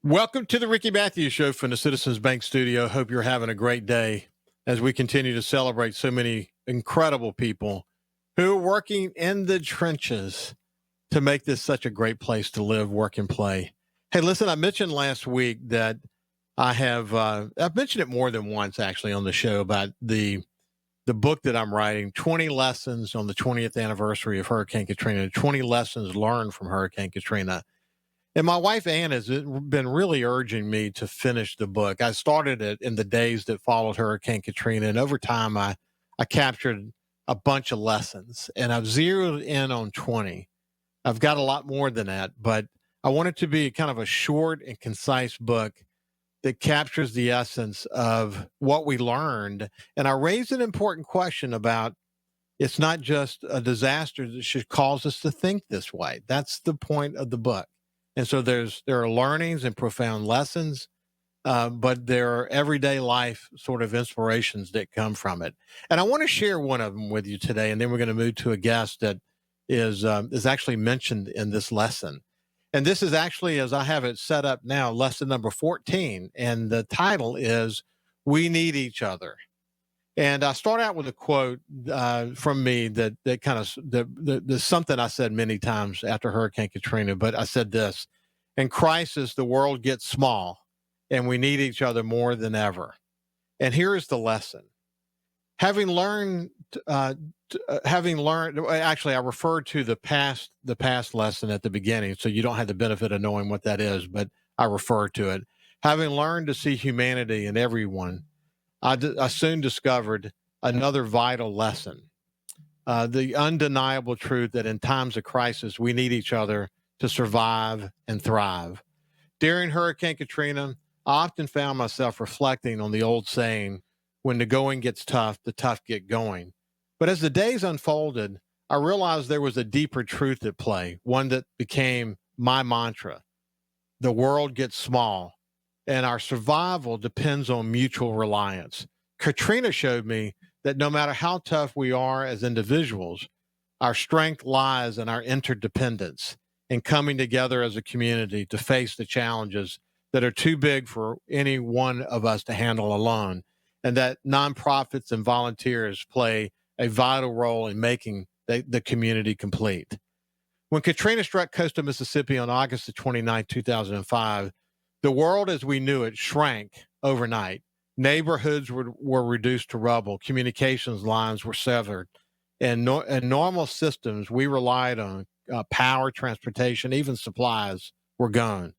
Welcome to the Ricky Matthews Show from the Citizens Bank Studio. Hope you're having a great day as we continue to celebrate so many incredible people who are working in the trenches to make this such a great place to live, work, and play. Hey, listen, I mentioned last week that I've mentioned it more than once actually on the show about the book that I'm writing, 20 Lessons on the 20th Anniversary of Hurricane Katrina, 20 Lessons Learned from Hurricane Katrina. And my wife, Ann, has been really urging me to finish the book. I started it in the days that followed Hurricane Katrina, and over time, I captured a bunch of lessons, and I've zeroed in on 20. I've got a lot more than that, but I want it to be kind of a short and concise book that captures the essence of what we learned. And I raised an important question about it's not just a disaster that should cause us to think this way. That's the point of the book. And so there are learnings and profound lessons, but there are everyday life sort of inspirations that come from it. And I want to share one of them with you today, and then we're going to move to a guest that is actually mentioned in this lesson. And this is actually, as I have it set up now, lesson number 14, and the title is "We Need Each Other." And I start out with a quote from me that kind of there's something I said many times after Hurricane Katrina, but I said this: in crisis, the world gets small, and we need each other more than ever. And here is the lesson: having learned, actually, I referred to the past lesson at the beginning, so you don't have the benefit of knowing what that is, but I refer to it. Having learned to see humanity in everyone, I soon discovered another vital lesson, the undeniable truth that in times of crisis, we need each other to survive and thrive. During Hurricane Katrina, I often found myself reflecting on the old saying, when the going gets tough, the tough get going. But as the days unfolded, I realized there was a deeper truth at play, one that became my mantra. The world gets small, and our survival depends on mutual reliance. Katrina showed me that no matter how tough we are as individuals, our strength lies in our interdependence and coming together as a community to face the challenges that are too big for any one of us to handle alone, and that nonprofits and volunteers play a vital role in making the community complete. When Katrina struck coastal Mississippi on August the 29th, 2005, the world as we knew it shrank overnight. Neighborhoods were reduced to rubble. Communications lines were severed. And normal systems we relied on, power, transportation, even supplies, were gone.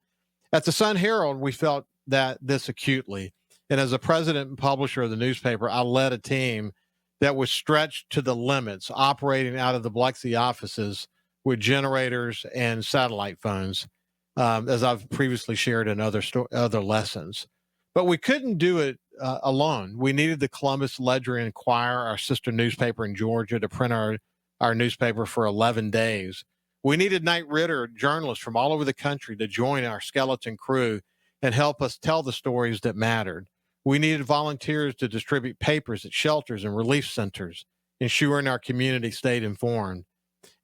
At the Sun Herald, we felt that this acutely. And as a president and publisher of the newspaper, I led a team that was stretched to the limits, operating out of the Biloxi offices with generators and satellite phones, as I've previously shared in other lessons. But we couldn't do it alone. We needed the Columbus Ledger and Inquirer, our sister newspaper in Georgia, to print our newspaper for 11 days. We needed Knight Ridder journalists from all over the country to join our skeleton crew and help us tell the stories that mattered. We needed volunteers to distribute papers at shelters and relief centers, ensuring our community stayed informed.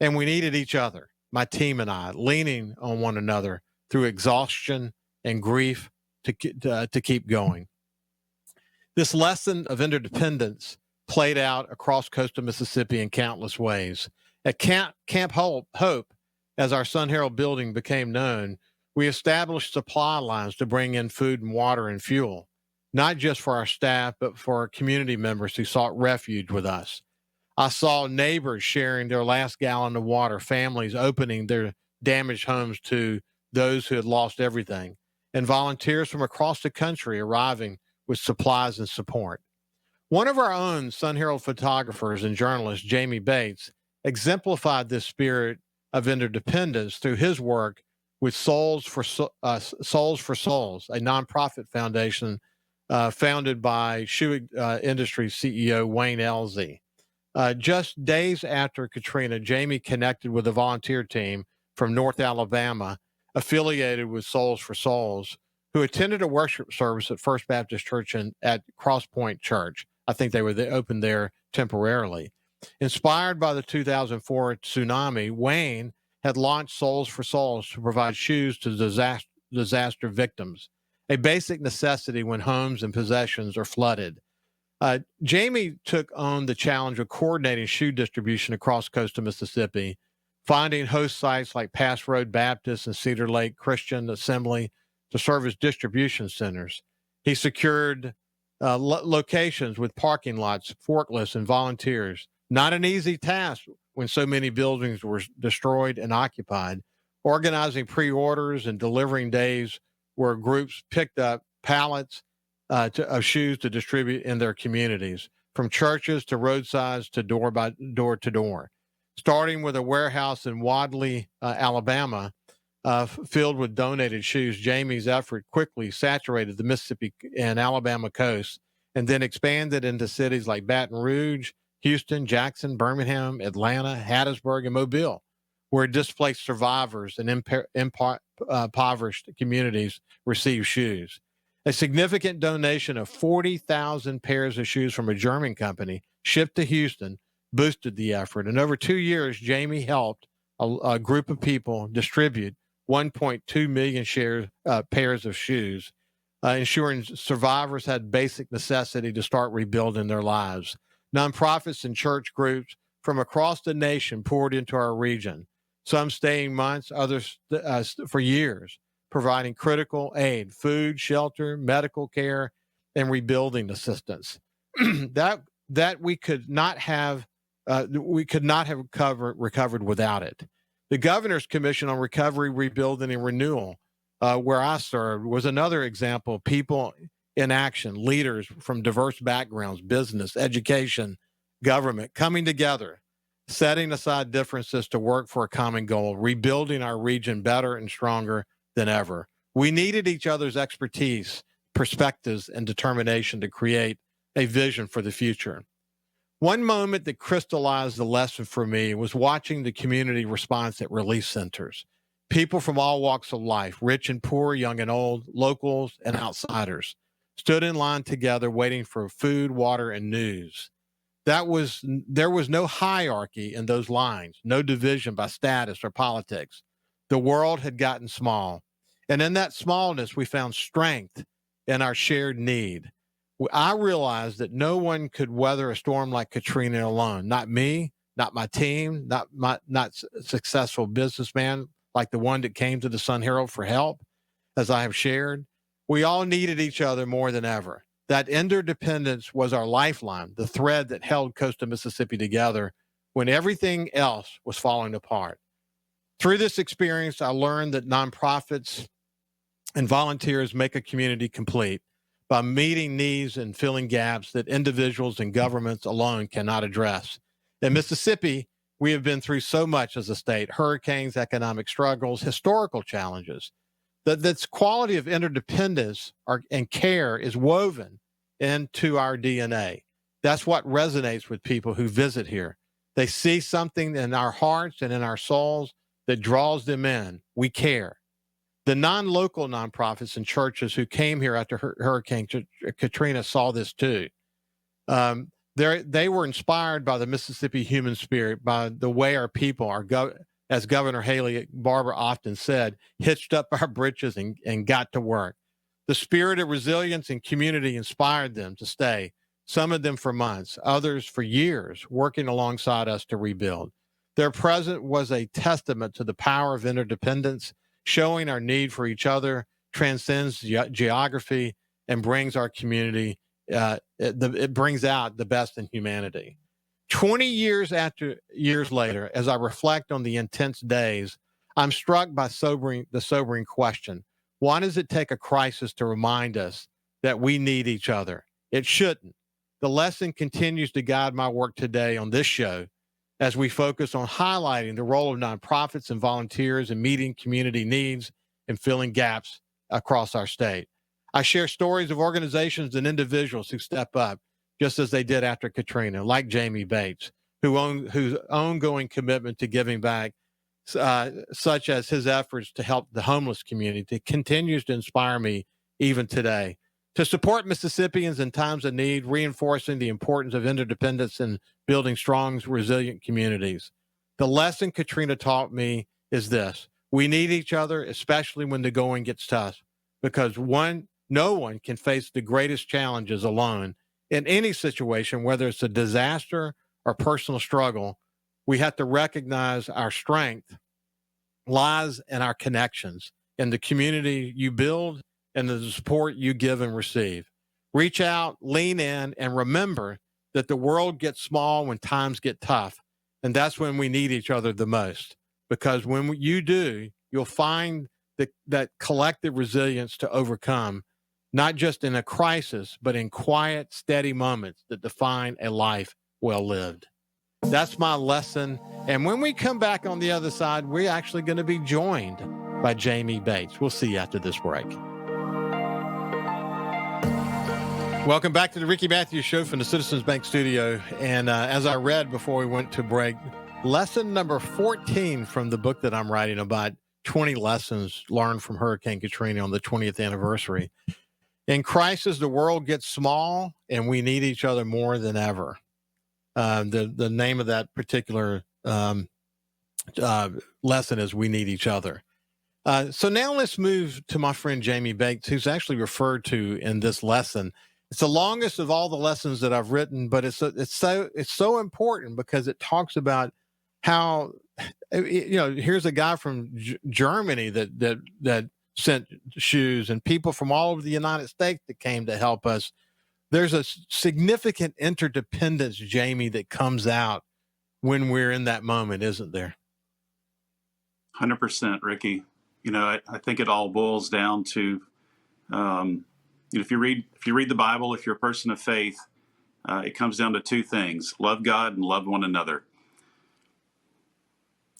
And we needed each other, my team and I, leaning on one another through exhaustion and grief to keep going. This lesson of interdependence played out across coastal Mississippi in countless ways. At Camp Hope, as our Sun Herald building became known, we established supply lines to bring in food and water and fuel, not just for our staff, but for our community members who sought refuge with us. I saw neighbors sharing their last gallon of water, families opening their damaged homes to those who had lost everything, and volunteers from across the country arriving with supplies and support. One of our own Sun Herald photographers and journalist, Jamie Bates, exemplified this spirit of interdependence through his work with Souls for Souls, a nonprofit foundation founded by shoe industry CEO Wayne Elsie. Just days after Katrina, Jamie connected with a volunteer team from North Alabama affiliated with Souls for Souls, who attended a worship service at First Baptist Church at Cross Point Church. I think they were open there temporarily. Inspired by the 2004 tsunami, Wayne had launched Souls for Souls to provide shoes to disaster victims, a basic necessity when homes and possessions are flooded. Jamie took on the challenge of coordinating shoe distribution across coastal Mississippi, finding host sites like Pass Road Baptist and Cedar Lake Christian Assembly to serve as distribution centers. He secured locations with parking lots, forklifts, and volunteers. Not an easy task when so many buildings were destroyed and occupied. Organizing pre-orders and delivering days where groups picked up pallets of shoes to distribute in their communities, from churches to roadsides to door to door. Starting with a warehouse in Wadley, Alabama, filled with donated shoes, Jamie's effort quickly saturated the Mississippi and Alabama coast and then expanded into cities like Baton Rouge, Houston, Jackson, Birmingham, Atlanta, Hattiesburg, and Mobile, where displaced survivors and impoverished communities received shoes. A significant donation of 40,000 pairs of shoes from a German company shipped to Houston boosted the effort. And over 2 years, Jamie helped a group of people distribute 1.2 million pairs of shoes, ensuring survivors had basic necessity to start rebuilding their lives. Nonprofits and church groups from across the nation poured into our region, some staying months, others for years, providing critical aid, food, shelter, medical care, and rebuilding assistance. that we could not have recovered without it. The Governor's Commission on Recovery, Rebuilding, and Renewal, where I served, was another example of people in action, leaders from diverse backgrounds, business, education, government, coming together, setting aside differences to work for a common goal, rebuilding our region better and stronger than ever. We needed each other's expertise, perspectives, and determination to create a vision for the future. One moment that crystallized the lesson for me was watching the community response at relief centers. People from all walks of life, rich and poor, young and old, locals and outsiders, stood in line together waiting for food, water, and news. There was no hierarchy in those lines, no division by status or politics. The world had gotten small. And in that smallness, we found strength in our shared need. I realized that no one could weather a storm like Katrina alone. Not me, not my team, not successful businessman like the one that came to the Sun Herald for help, as I have shared. We all needed each other more than ever. That interdependence was our lifeline, the thread that held coastal Mississippi together when everything else was falling apart. Through this experience, I learned that nonprofits and volunteers make a community complete by meeting needs and filling gaps that individuals and governments alone cannot address. In Mississippi, we have been through so much as a state: hurricanes, economic struggles, historical challenges. That quality of interdependence and care is woven into our DNA. That's what resonates with people who visit here. They see something in our hearts and in our souls that draws them in. We care. The non-local nonprofits and churches who came here after Hurricane Katrina saw this too. They were inspired by the Mississippi human spirit, by the way our people are, as Governor Haley Barbour often said, hitched up our britches and got to work. The spirit of resilience and community inspired them to stay, some of them for months, others for years, working alongside us to rebuild. Their presence was a testament to the power of interdependence, showing our need for each other transcends geography and brings our community, it brings out the best in humanity. 20 years later, as I reflect on the intense days, I'm struck by the sobering question: why does it take a crisis to remind us that we need each other? It shouldn't. The lesson continues to guide my work today on this show as we focus on highlighting the role of nonprofits and volunteers in meeting community needs and filling gaps across our state. I share stories of organizations and individuals who step up, just as they did after Katrina, like Jamie Bates, whose ongoing commitment to giving back, such as his efforts to help the homeless community, continues to inspire me even today. To support Mississippians in times of need, reinforcing the importance of interdependence and building strong, resilient communities. The lesson Katrina taught me is this: We need each other, especially when the going gets tough, because no one can face the greatest challenges alone in any situation, whether it's a disaster or personal struggle. We have to recognize our strength lies in our connections, in the community you build, and the support you give and receive. Reach out, lean in, and remember that the world gets small when times get tough. And that's when we need each other the most. Because when you do, you'll find that collective resilience to overcome, not just in a crisis, but in quiet, steady moments that define a life well lived. That's my lesson. And when we come back on the other side, we're actually going to be joined by Jamie Bates. We'll see you after this break. Welcome back to the Ricky Matthews Show from the Citizens Bank studio. And as I read before we went to break, lesson number 14 from the book that I'm writing about 20 lessons learned from Hurricane Katrina on the 20th anniversary. In crisis, the world gets small and we need each other more than ever. The name of that particular lesson is We Need Each Other. So now let's move to my friend Jamie Bates, who's actually referred to in this lesson. It's the longest of all the lessons that I've written, but it's so important because it talks about how, here's a guy from Germany that sent shoes, and people from all over the United States that came to help us. There's a significant interdependence, Jamie, that comes out when we're in that moment, isn't there? 100%, Ricky. I think it all boils down to, if you read the Bible, if you're a person of faith, it comes down to two things: love God and love one another.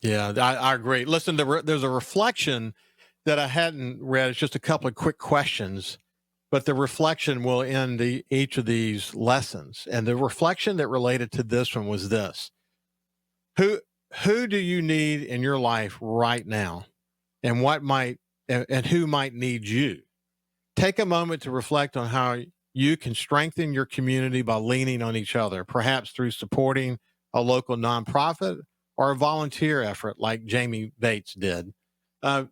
Yeah, I agree. Listen, there's a reflection that I hadn't read. It's just a couple of quick questions, but the reflection will end each of these lessons. And the reflection that related to this one was this: who do you need in your life right now, and who might need you? Take a moment to reflect on how you can strengthen your community by leaning on each other, perhaps through supporting a local nonprofit or a volunteer effort like Jamie Bates did.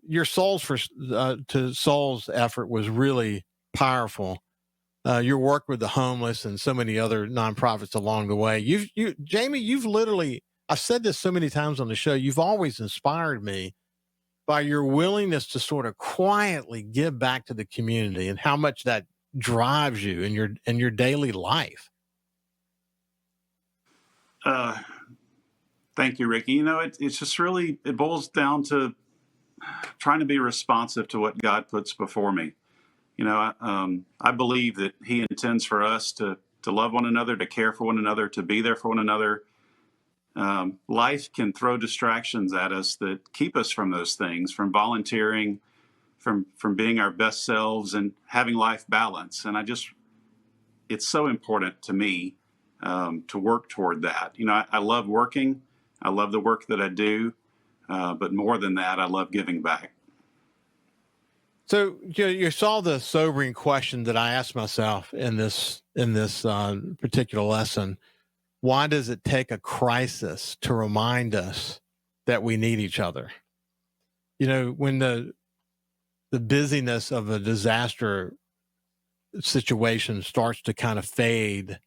Your Souls to Souls effort was really powerful. Your work with the homeless and so many other nonprofits along the way. Jamie, you've literally, I've said this so many times on the show, you've always inspired me by your willingness to sort of quietly give back to the community and how much that drives you in your daily life. Thank you, Ricky. It's just really, it boils down to trying to be responsive to what God puts before me. I believe that He intends for us to love one another, to care for one another, to be there for one another. Life can throw distractions at us that keep us from those things, from volunteering, from being our best selves and having life balance. And it's so important to me to work toward that. I love working. I love the work that I do. But more than that, I love giving back. So you saw the sobering question that I asked myself in this particular lesson. Why does it take a crisis to remind us that we need each other? When the busyness of a disaster situation starts to kind of fade,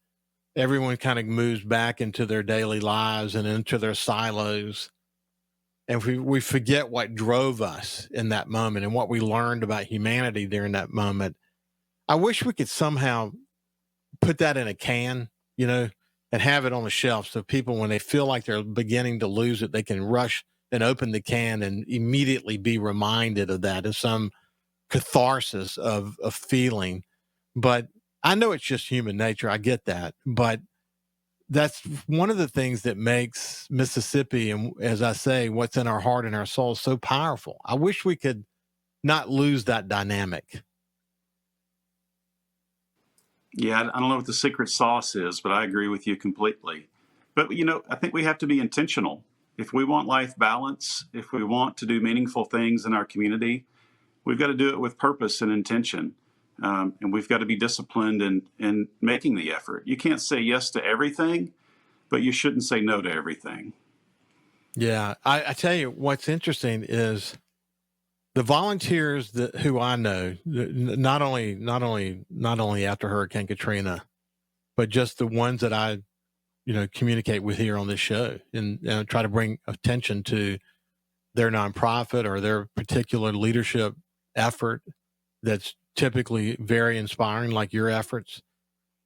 everyone kind of moves back into their daily lives and into their silos. And we forget what drove us in that moment and what we learned about humanity during that moment. I wish we could somehow put that in a can, and have it on the shelf so people, when they feel like they're beginning to lose it, they can rush and open the can and immediately be reminded of that as some catharsis of feeling. But I know it's just human nature. I get that. But that's one of the things that makes Mississippi, and as I say, what's in our heart and our soul, so powerful. I wish we could not lose that dynamic. Yeah, I don't know what the secret sauce is, but I agree with you completely. But, I think we have to be intentional. If we want life balance, if we want to do meaningful things in our community, we've got to do it with purpose and intention. And we've got to be disciplined in making the effort. You can't say yes to everything, but you shouldn't say no to everything. Yeah. I tell you, what's interesting is the volunteers who I know, not only after Hurricane Katrina, but just the ones that I communicate with here on this show and try to bring attention to their nonprofit or their particular leadership effort that's typically very inspiring, like your efforts.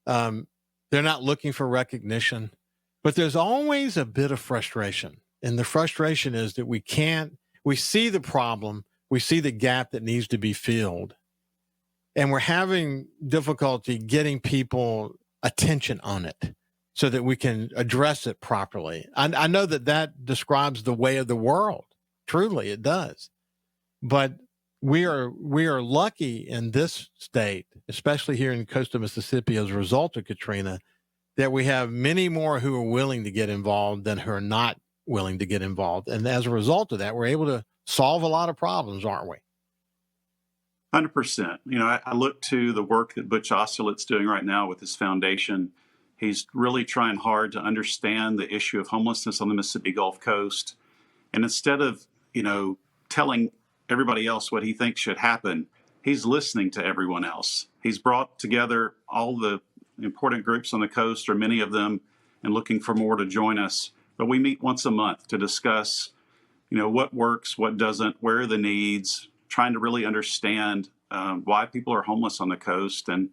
Um, they're not looking for recognition, but there's always a bit of frustration. And the frustration is that we see the problem, we see the gap that needs to be filled, and we're having difficulty getting people attention on it so that we can address it properly. I know that describes the way of the world. Truly, it does. But we are lucky in this state, especially here in coastal Mississippi, as a result of Katrina, that we have many more who are willing to get involved than who are not willing to get involved. And as a result of that, we're able to solve a lot of problems, aren't we? 100%. I look to the work that Butch Osterlet's doing right now with his foundation. He's really trying hard to understand the issue of homelessness on the Mississippi Gulf Coast. And instead of, telling everybody else what he thinks should happen, he's listening to everyone else. He's brought together all the important groups on the coast, or many of them, and looking for more to join us. But we meet once a month to discuss, what works, what doesn't, where are the needs, trying to really understand why people are homeless on the coast, and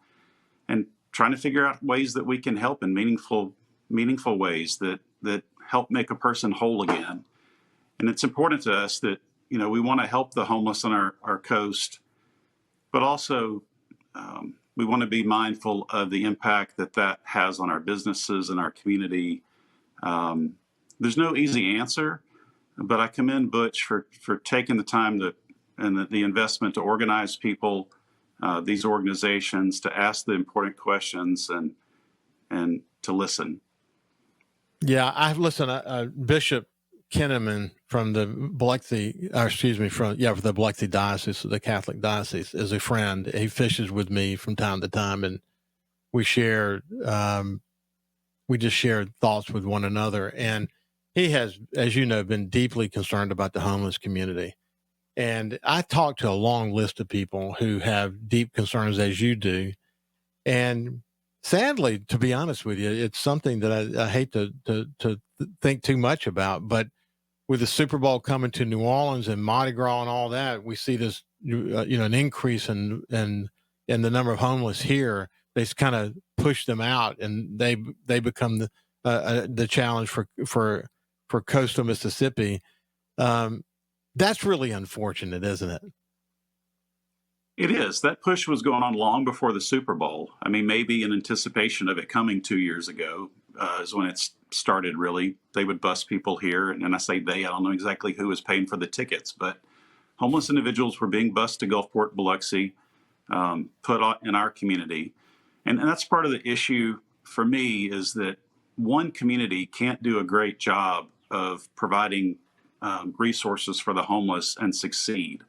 trying to figure out ways that we can help in meaningful ways that help make a person whole again. And it's important to us that, we want to help the homeless on our coast, but also we want to be mindful of the impact that has on our businesses and our community. There's no easy answer, but I commend Butch for taking the time and the investment to organize people, these organizations, to ask the important questions and to listen. Yeah, I've listened. Bishop Kinnaman from the Biloxi, from the Biloxi diocese, the Catholic diocese, is a friend. He fishes with me from time to time, and we just share thoughts with one another. And he has, as you know, been deeply concerned about the homeless community. And I talked to a long list of people who have deep concerns, as you do. And sadly, to be honest with you, it's something that I hate to think too much about. But with the Super Bowl coming to New Orleans and Mardi Gras and all that, we see this, an increase in the number of homeless here. They kind of push them out, and they become the challenge for coastal Mississippi. That's really unfortunate, isn't it? It is. That push was going on long before the Super Bowl. I mean, maybe in anticipation of it coming 2 years ago is when it started, really. They would bus people here. And I say they, I don't know exactly who was paying for the tickets, but homeless individuals were being bused to Gulfport, Biloxi, put in our community. And that's part of the issue for me, is that one community can't do a great job of providing resources for the homeless and succeed.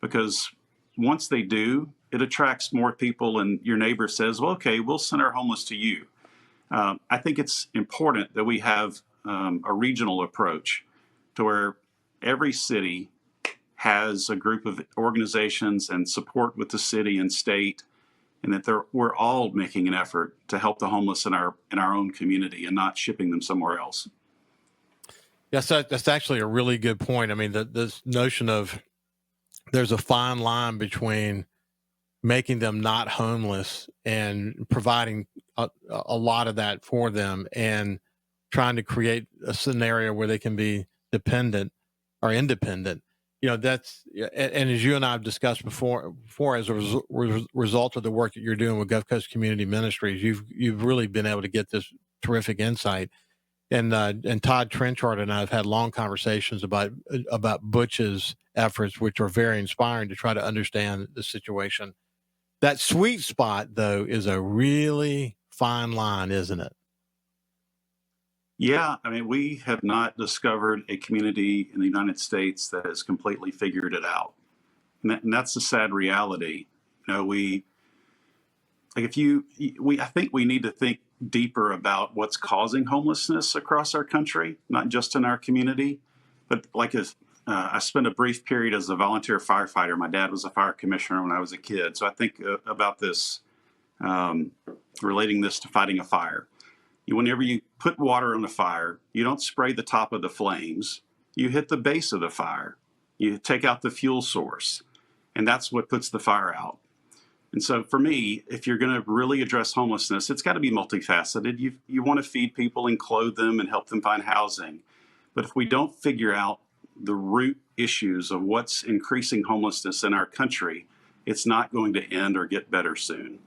Because once they do, it attracts more people, and your neighbor says, well, okay, we'll send our homeless to you. I think it's important that we have a regional approach to where every city has a group of organizations and support with the city and state, and that we're all making an effort to help the homeless in our own community and not shipping them somewhere else. Yes, that's actually a really good point. I mean, this notion of there's a fine line between making them not homeless and providing a lot of that for them, and trying to create a scenario where they can be dependent or independent. That's, and as you and I have discussed before as a result of the work that you're doing with Gulf Coast Community Ministries, you've really been able to get this terrific insight. And Todd Trenchard and I have had long conversations about Butch's efforts, which are very inspiring, to try to understand the situation. That sweet spot, though, is a really fine line, isn't it? Yeah, I mean, we have not discovered a community in the United States that has completely figured it out, and that's the sad reality. I think we need to think deeper about what's causing homelessness across our country, not just in our community, but like I spent a brief period as a volunteer firefighter. My dad was a fire commissioner when I was a kid. So I think about this, relating this to fighting a fire. Whenever you put water on a fire, you don't spray the top of the flames. You hit the base of the fire. You take out the fuel source, and that's what puts the fire out. And so for me, if you're going to really address homelessness, it's got to be multifaceted. You want to feed people and clothe them and help them find housing. But if we don't figure out the root issues of what's increasing homelessness in our country, it's not going to end or get better soon.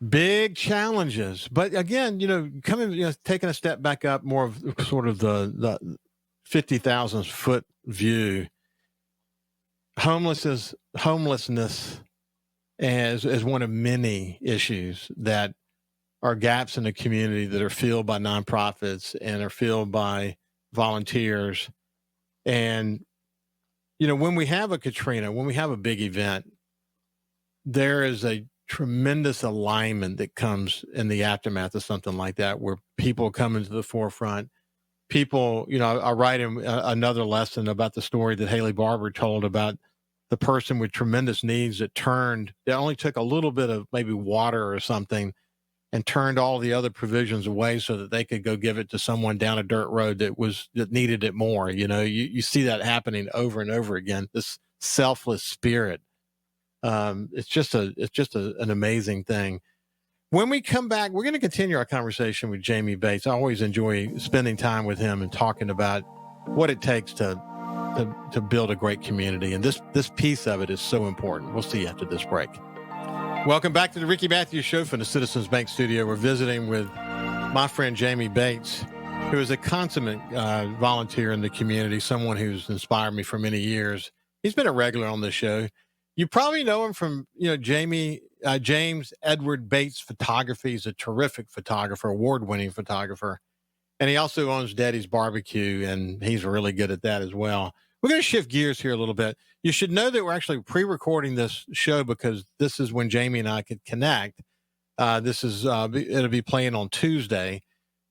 Big challenges. But again, taking a step back up, more of sort of the 50,000 foot view, homelessness as one of many issues that are gaps in the community that are filled by nonprofits and are filled by volunteers. And, when we have a Katrina, when we have a big event, there is a tremendous alignment that comes in the aftermath of something like that, where people come into the forefront. People, I write in another lesson about the story that Haley Barber told about the person with tremendous needs that only took a little bit of maybe water or something and turned all the other provisions away so that they could go give it to someone down a dirt road that needed it more. You see that happening over and over again, this selfless spirit. It's just an amazing thing. When we come back, we're going to continue our conversation with Jamie Bates. I always enjoy spending time with him and talking about what it takes to build a great community. And this piece of it is so important. We'll see you after this break. Welcome back to the Ricky Matthews Show from the Citizens Bank Studio. We're visiting with my friend Jamie Bates, who is a consummate volunteer in the community, someone who's inspired me for many years. He's been a regular on the show. You probably know him from, James Edward Bates Photography. He's a terrific photographer, award-winning photographer. And he also owns Daddy's Barbecue, and he's really good at that as well. We're going to shift gears here a little bit. You should know that we're actually pre-recording this show because this is when Jamie and I could connect. It'll be playing on Tuesday.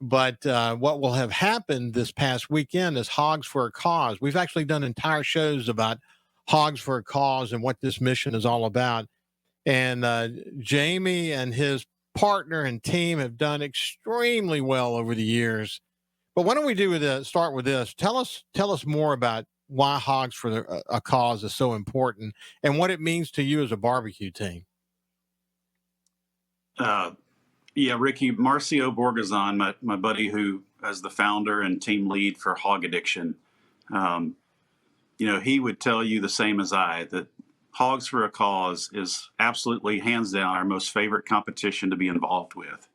But what will have happened this past weekend is Hogs for a Cause. We've actually done entire shows about Hogs for a Cause and what this mission is all about. And Jamie and his partner and team have done extremely well over the years. But why don't we start with this? Tell us more about why Hogs for a Cause is so important and what it means to you as a barbecue team. Ricky, Marcio Borgazon, my buddy who is the founder and team lead for Hog Addiction, he would tell you the same as I, that Hogs for a Cause is absolutely, hands down, our most favorite competition to be involved with.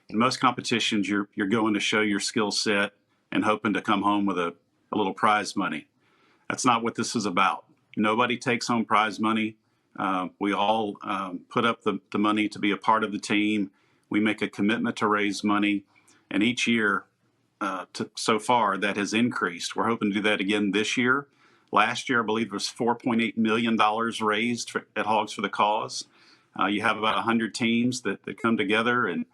In most competitions, you're going to show your skill set and hoping to come home with a little prize money. That's not what this is about. Nobody takes home prize money. We all put up the money to be a part of the team. We make a commitment to raise money. And each year, so far, that has increased. We're hoping to do that again this year. Last year, I believe it was $4.8 million raised at Hogs for the Cause. You have about 100 teams that come together and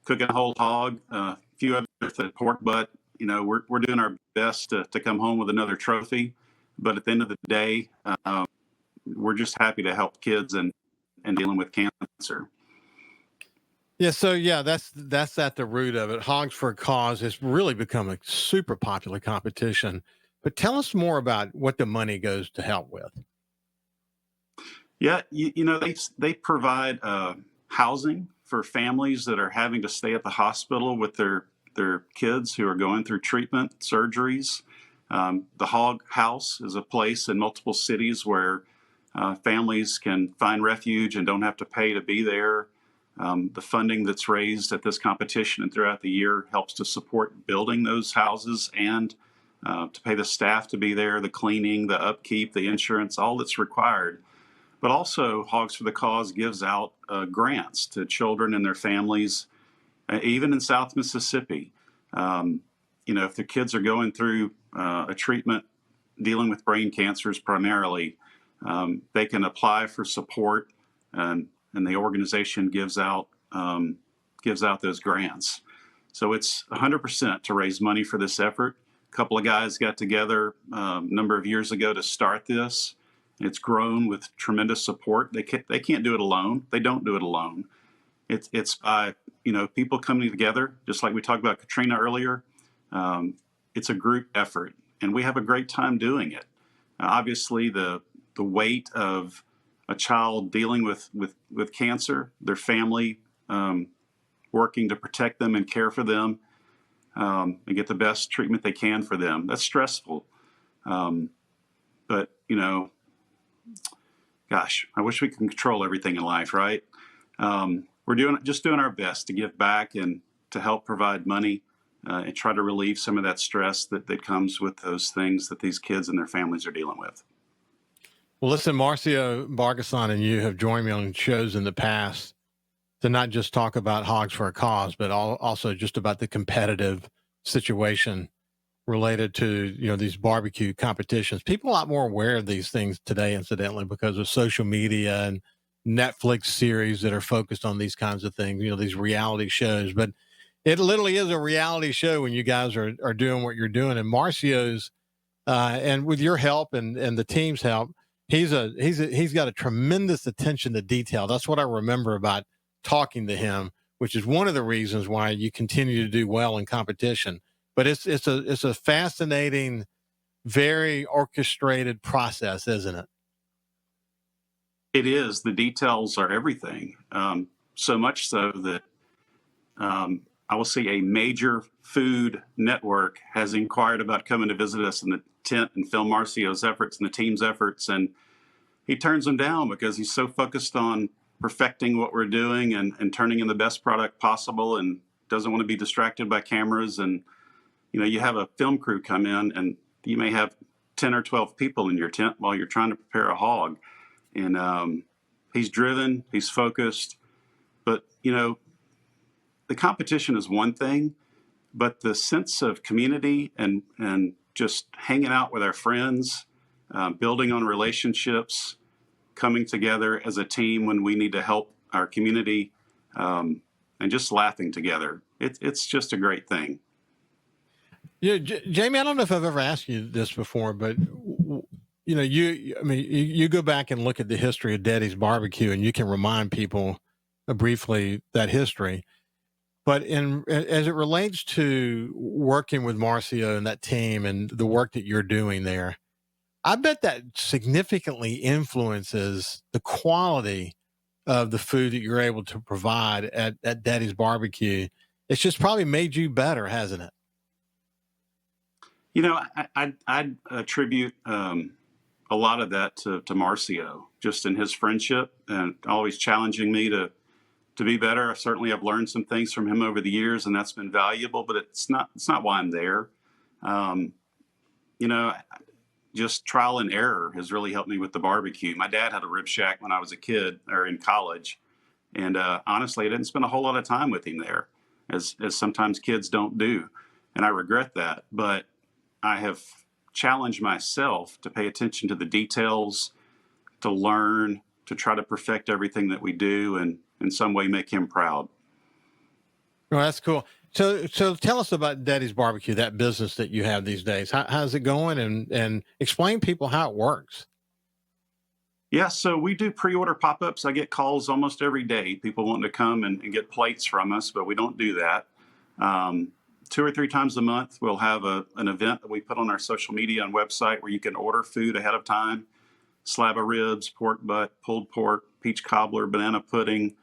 cook a whole hog, a few others with pork butt. We're doing our best to come home with another trophy. But at the end of the day, we're just happy to help kids and dealing with cancer. Yeah, so that's at the root of it. Hogs for a Cause has really become a super popular competition. But tell us more about what the money goes to help with. Yeah, they provide housing for families that are having to stay at the hospital with their kids who are going through treatment, surgeries. The Hog House is a place in multiple cities where families can find refuge and don't have to pay to be there. The funding that's raised at this competition and throughout the year helps to support building those houses and to pay the staff to be there, the cleaning, the upkeep, the insurance, all that's required. But also, Hogs for the Cause gives out grants to children and their families, even in South Mississippi. If the kids are going through a treatment dealing with brain cancers primarily, they can apply for support, and the organization gives out those grants. So it's 100% to raise money for this effort. A couple of guys got together a number of years ago to start this. It's grown with tremendous support. They can't do it alone. They don't do it alone. It's by people coming together, just like we talked about Katrina earlier. It's a group effort, and we have a great time doing it. Obviously, the weight of a child dealing with cancer, their family working to protect them and care for them, and get the best treatment they can for them. That's stressful. But gosh, I wish we could control everything in life, right? We're doing our best to give back and to help provide money and try to relieve some of that stress that comes with those things that these kids and their families are dealing with. Well, listen, Marcio Bargasan and you have joined me on shows in the past to not just talk about Hogs for a Cause, but also just about the competitive situation related to these barbecue competitions. People are a lot more aware of these things today, incidentally, because of social media and Netflix series that are focused on these kinds of things, these reality shows. But it literally is a reality show when you guys are doing what you're doing. And Marcio's, and with your help and the team's help, he's got a tremendous attention to detail. That's what I remember about talking to him, which is one of the reasons why you continue to do well in competition. But it's a fascinating, very orchestrated process, isn't it? It is. The details are everything. So much so that I will say a major food network has inquired about coming to visit us in the tent and film Marcio's efforts and the team's efforts. And he turns them down because he's so focused on perfecting what we're doing and turning in the best product possible, and doesn't want to be distracted by cameras. And, you have a film crew come in and you may have 10 or 12 people in your tent while you're trying to prepare a hog. And he's driven, he's focused, but, the competition is one thing, but the sense of community and just hanging out with our friends, building on relationships, coming together as a team when we need to help our community, and just laughing together. It's just a great thing. Yeah, Jamie, I don't know if I've ever asked you this before, but you go back and look at the history of Daddy's Barbecue, and you can remind people briefly that history. But as it relates to working with Marcio and that team and the work that you're doing there, I bet that significantly influences the quality of the food that you're able to provide at Daddy's Barbecue. It's just probably made you better, hasn't it? I'd attribute a lot of that to Marcio, just in his friendship and always challenging me to be better. Certainly I've learned some things from him over the years, and that's been valuable, but it's not why I'm there. Just trial and error has really helped me with the barbecue. My dad had a rib shack when I was a kid or in college. And honestly, I didn't spend a whole lot of time with him there, as sometimes kids don't do. And I regret that. But I have challenged myself to pay attention to the details, to learn, to try to perfect everything that we do, and in some way make him proud. Well, that's cool. So tell us about Daddy's Barbecue, that business that you have these days. How's it going? And explain people how it works. Yeah, so we do pre-order pop-ups. I get calls almost every day, people wanting to come and get plates from us, but we don't do that. 2 or 3 times a month, we'll have an event that we put on our social media and website where you can order food ahead of time. Slab of ribs, pork butt, pulled pork, peach cobbler, banana pudding,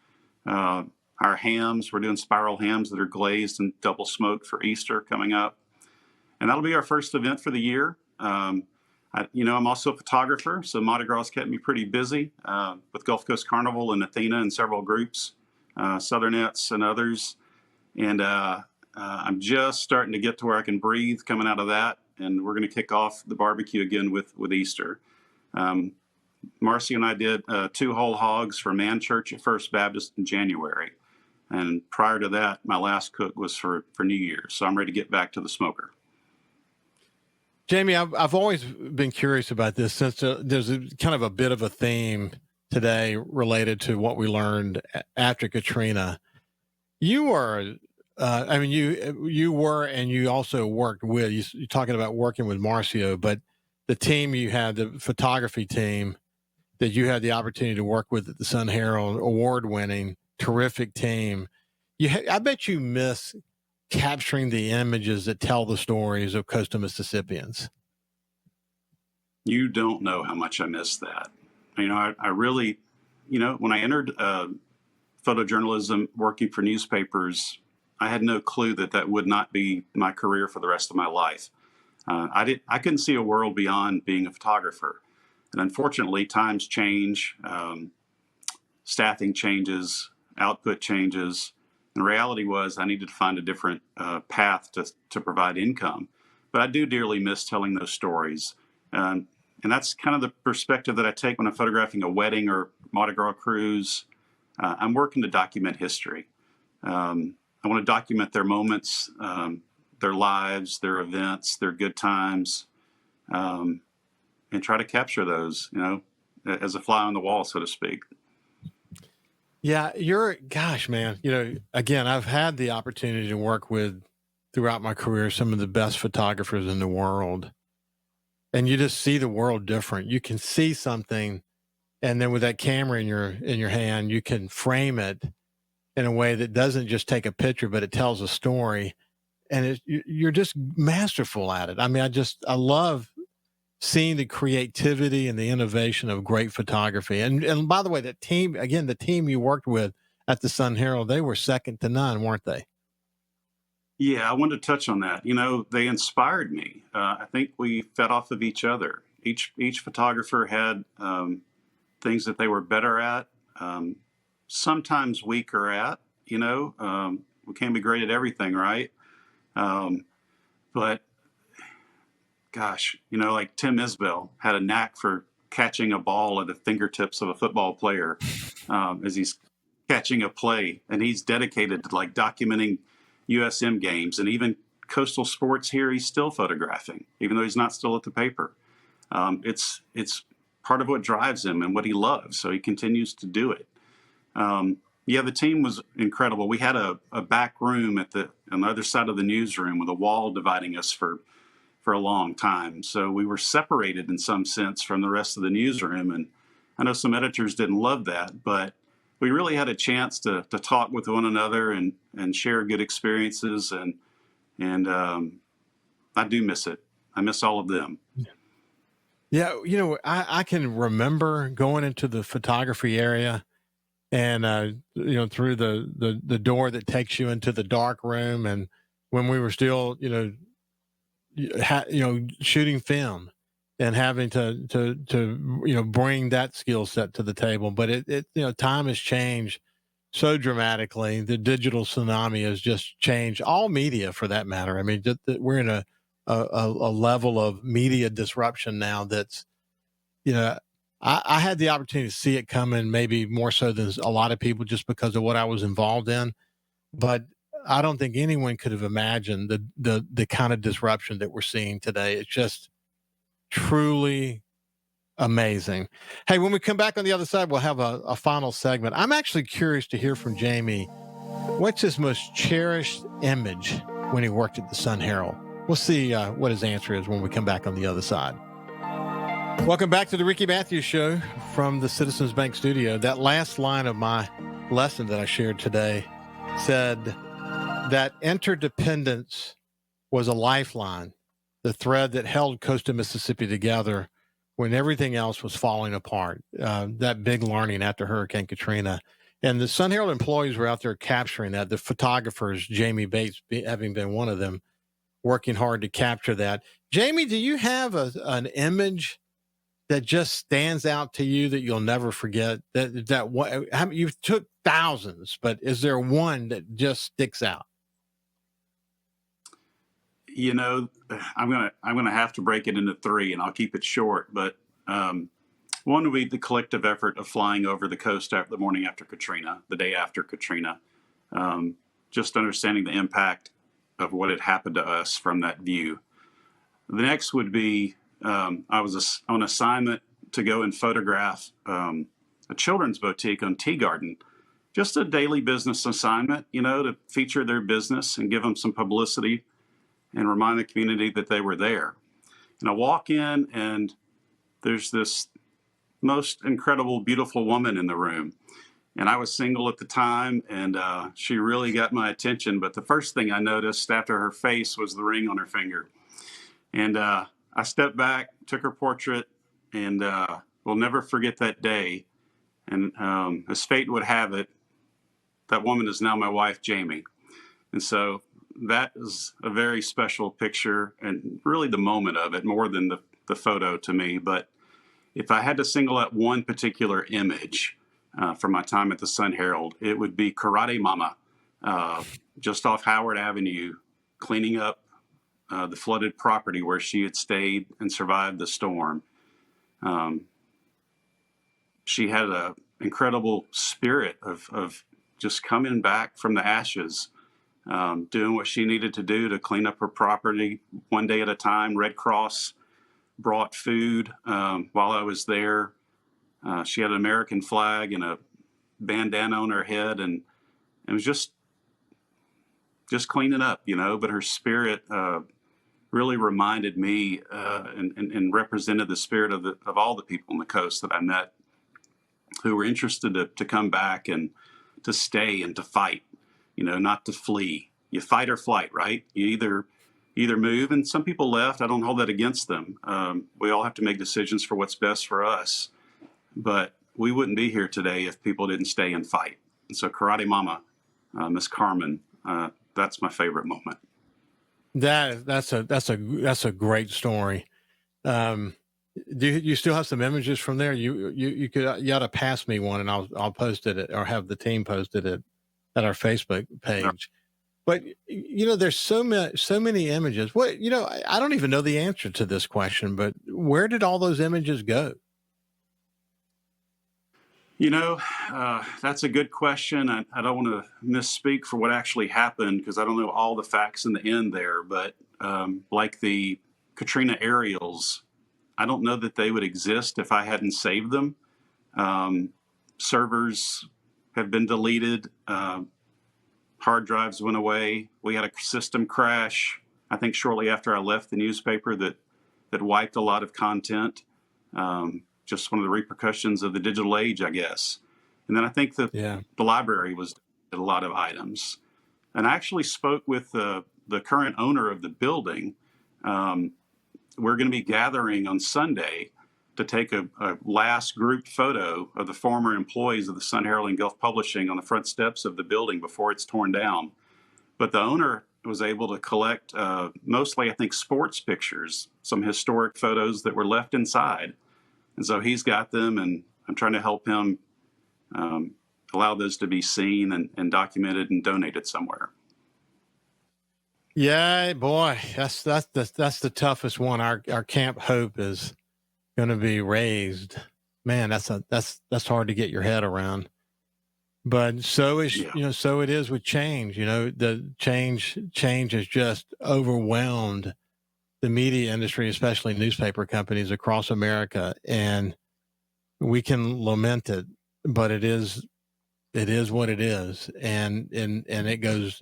our hams. We're doing spiral hams that are glazed and double smoked for Easter coming up. And that'll be our first event for the year. I'm also a photographer, so Mardi Gras kept me pretty busy with Gulf Coast Carnival and Athena and several groups, Southernettes and others. And I'm just starting to get to where I can breathe coming out of that. And we're going to kick off the barbecue again with Easter. Marcy and I did 2 whole hogs for Man Church at First Baptist in January. And prior to that, my last cook was for New Year's. So I'm ready to get back to the smoker. Jamie, I've always been curious about this, since there's kind of a bit of a theme today related to what we learned after Katrina. You are I mean, you were, and you also worked with. You're talking about working with Marcio, but the team you had, the photography team that you had the opportunity to work with at the Sun Herald, award-winning, terrific team. I bet you miss capturing the images that tell the stories of coastal Mississippians. You don't know how much I miss that. I really, when I entered photojournalism, working for newspapers, I had no clue that would not be my career for the rest of my life. I couldn't see a world beyond being a photographer. And unfortunately, times change, staffing changes, output changes. And the reality was I needed to find a different path to provide income. But I do dearly miss telling those stories. And that's kind of the perspective that I take when I'm photographing a wedding or Mardi Gras cruise. I'm working to document history. I want to document their moments, their lives, their events, their good times, and try to capture those, as a fly on the wall, so to speak. Yeah, gosh, man, again, I've had the opportunity to work with throughout my career some of the best photographers in the world. And you just see the world different. You can see something, and then with that camera in your hand, you can frame it in a way that doesn't just take a picture, but it tells a story. And you're just masterful at it. I mean, I love seeing the creativity and the innovation of great photography. And by the way, that team, again, the team you worked with at the Sun Herald, they were second to none, weren't they? Yeah, I wanted to touch on that. They inspired me. I think we fed off of each other. Each photographer had things that they were better at, sometimes weaker at. We can't be great at everything, right? But gosh, like Tim Isbell had a knack for catching a ball at the fingertips of a football player as he's catching a play, and he's dedicated to like documenting USM games, and even coastal sports here he's still photographing, even though he's not still at the paper. It's part of what drives him and what he loves, so he continues to do it. Yeah, the team was incredible. We had a back room on the other side of the newsroom with a wall dividing us for a long time. So we were separated in some sense from the rest of the newsroom. And I know some editors didn't love that, but we really had a chance to talk with one another and share good experiences. And I do miss it. I miss all of them. Yeah. I can remember going into the photography area and, through the door that takes you into the dark room. And when we were still, shooting film and having to bring that skill set to the table. But time has changed so dramatically. The digital tsunami has just changed all media, for that matter. I mean, we're in a level of media disruption now that's, I had the opportunity to see it coming, maybe more so than a lot of people, just because of what I was involved in. But I don't think anyone could have imagined the kind of disruption that we're seeing today. It's just truly amazing. Hey, when we come back on the other side, we'll have a final segment. I'm actually curious to hear from Jamie. What's his most cherished image when he worked at the Sun Herald? We'll see what his answer is when we come back on the other side. Welcome back to the Ricky Matthews Show from the Citizens Bank studio. That last line of my lesson that I shared today said that interdependence was a lifeline, the thread that held coastal Mississippi together when everything else was falling apart. That big learning after Hurricane Katrina. And the Sun Herald employees were out there capturing that. The photographers, Jamie Bates having been one of them, working hard to capture that. Jamie, do you have an image that just stands out to you that you'll never forget? You took thousands, but is there one that just sticks out? I'm gonna have to break it into three, and I'll keep it short. But one would be the collective effort of flying over the coast the morning after Katrina, the day after Katrina, just understanding the impact of what had happened to us from that view. The next would be I was on assignment to go and photograph a children's boutique on Tea Garden just a daily business assignment, to feature their business and give them some publicity and remind the community that they were there. And I walk in, and there's this most incredible, beautiful woman in the room. And I was single at the time, and she really got my attention. But the first thing I noticed after her face was the ring on her finger. And I stepped back, took her portrait, and will never forget that day. And as fate would have it, that woman is now my wife, Jamie. And so that is a very special picture, and really the moment of it, more than the photo to me. But if I had to single out one particular image from my time at the Sun Herald, it would be Karate Mama, just off Howard Avenue, cleaning up the flooded property where she had stayed and survived the storm. She had an incredible spirit of just coming back from the ashes, doing what she needed to do to clean up her property one day at a time. Red Cross brought food while I was there. She had an American flag and a bandana on her head, and it was just cleaning up, but her spirit really reminded me and represented the spirit of all the people on the coast that I met who were interested to come back and to stay and to fight, not to flee. You fight or flight, right? You either move, and some people left. I don't hold that against them. We all have to make decisions for what's best for us, but we wouldn't be here today if people didn't stay and fight. And so Karate Mama, Miss Carmen, that's my favorite moment. That's a great story. Do you still have some images from there? You ought to pass me one, and I'll post it or have the team post it at our Facebook page. But there's so many images. What I don't even know the answer to this question, but where did all those images go? That's a good question. I don't want to misspeak for what actually happened because I don't know all the facts in the end there. But like the Katrina aerials, I don't know that they would exist if I hadn't saved them. Servers have been deleted. Hard drives went away. We had a system crash, I think shortly after I left the newspaper, that wiped a lot of content. Just one of the repercussions of the digital age, I guess. And then I think the library was a lot of items. And I actually spoke with the current owner of the building. We're going to be gathering on Sunday to take a last grouped photo of the former employees of the Sun Herald and Gulf Publishing on the front steps of the building before it's torn down. But the owner was able to collect mostly, I think, sports pictures, some historic photos that were left inside. And so he's got them, and I'm trying to help him allow those to be seen and documented and donated somewhere. Yeah, boy, that's the toughest one. Our Camp Hope is going to be raised. Man, that's hard to get your head around. But so is so it is with change. The change has just overwhelmed the media industry, especially newspaper companies across America, and we can lament it, but it is what it is, and it goes.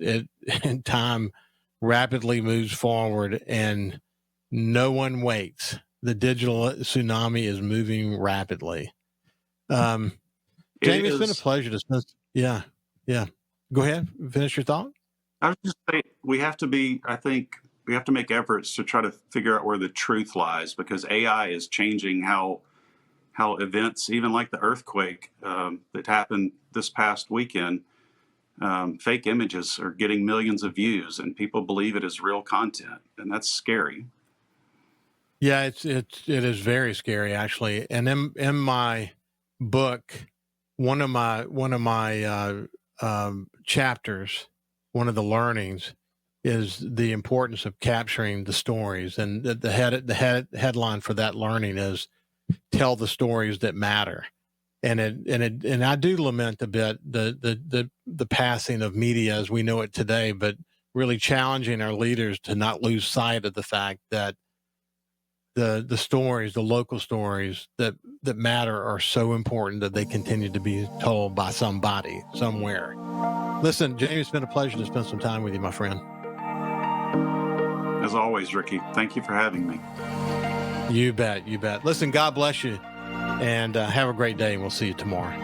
And time rapidly moves forward, and no one waits. The digital tsunami is moving rapidly. Jamie, it's been a pleasure to spend. Yeah. Go ahead, finish your thought. I was just saying we have to make efforts to try to figure out where the truth lies, because AI is changing how events, even like the earthquake that happened this past weekend, fake images are getting millions of views, and people believe it is real content, and that's scary. Yeah, it is very scary, actually. And in my book, one of my chapters, one of the learnings, is the importance of capturing the stories, and the headline for that learning is "Tell the stories that matter." And I do lament a bit the passing of media as we know it today, but really challenging our leaders to not lose sight of the fact that the stories, the local stories that matter are so important that they continue to be told by somebody somewhere. Listen, Jamie, it's been a pleasure to spend some time with you, my friend. As always, Ricky, thank you for having me. You bet. Listen, God bless you, and have a great day, and we'll see you tomorrow.